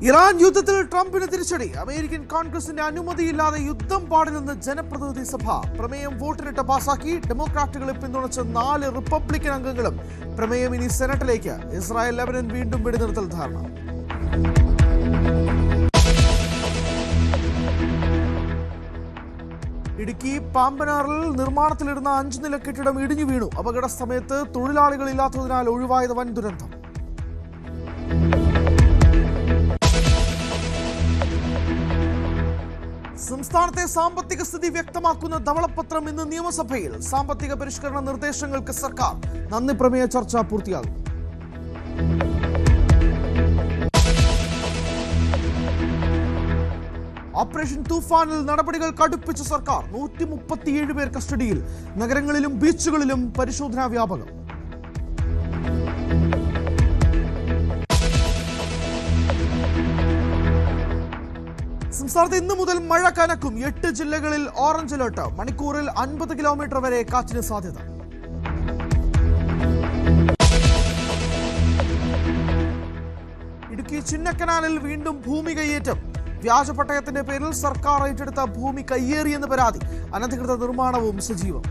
Iran യുദ്ധത്തിൽ ട്രംപിന് തിരിച്ചടി. അമേരിക്കൻ കോൺഗ്രസിന്റെ അനുമതിയില്ലാതെ യുദ്ധം പാടില്ലെന്ന് ജനപ്രതിനിധി സഭ. പ്രമേയം വോട്ടിനിട്ട് പാസാക്കി. ഡെമോക്രാറ്റുകളെ പിന്തുണച്ച് 4 റിപ്പബ്ലിക്കൻ അംഗങ്ങളും. പ്രമേയം ഇനി സെനറ്റിലേക്ക്. ഇസ്രായേൽ ലെബനൻ വീണ്ടും വെടിനിർത്തൽ ധാരണ. ഇടുക്കി പാമ്പനാറിൽ നിർമ്മാണത്തിലിരുന്ന 5 നില കെട്ടിടം ഇടിഞ്ഞു വീണു. അപകട സമയത്ത് തൊഴിലാളികളില്ലാത്തതിനാൽ ഒഴിവായത് വൻ ദുരന്തം. സംസ്ഥാനത്തെ സാമ്പത്തിക സ്ഥിതി വ്യക്തമാക്കുന്ന ധവളപത്രം ഇന്ന് നിയമസഭയിൽ. സാമ്പത്തിക പരിഷ്കരണ നിർദ്ദേശങ്ങൾക്ക് സർക്കാർ. നന്ദി പ്രമേയ ചർച്ച പൂർത്തിയാകും. ഓപ്പറേഷൻ തൂഫാനിൽ നടപടികൾ കടുപ്പിച്ച സർക്കാർ. 137 പേർ കസ്റ്റഡിയിൽ. നഗരങ്ങളിലും ബീച്ചുകളിലും പരിശോധനാ വ്യാപകം. സംസ്ഥാനത്ത് ഇന്നു മുതൽ മഴ കനക്കും. 8 ജില്ലകളിൽ ഓറഞ്ച് അലർട്ട്. മണിക്കൂറിൽ 50 കിലോമീറ്റർ വരെ കാറ്റിന് സാധ്യത. ഇടുക്കി ചിന്നക്കനാലിൽ വീണ്ടും ഭൂമി കയ്യേറ്റം. വ്യാജ പട്ടയത്തിന്റെ പേരിൽ സർക്കാർ ഏറ്റെടുത്ത ഭൂമി കയ്യേറിയെന്ന് പരാതി. അനധികൃത നിർമ്മാണവും സജീവം.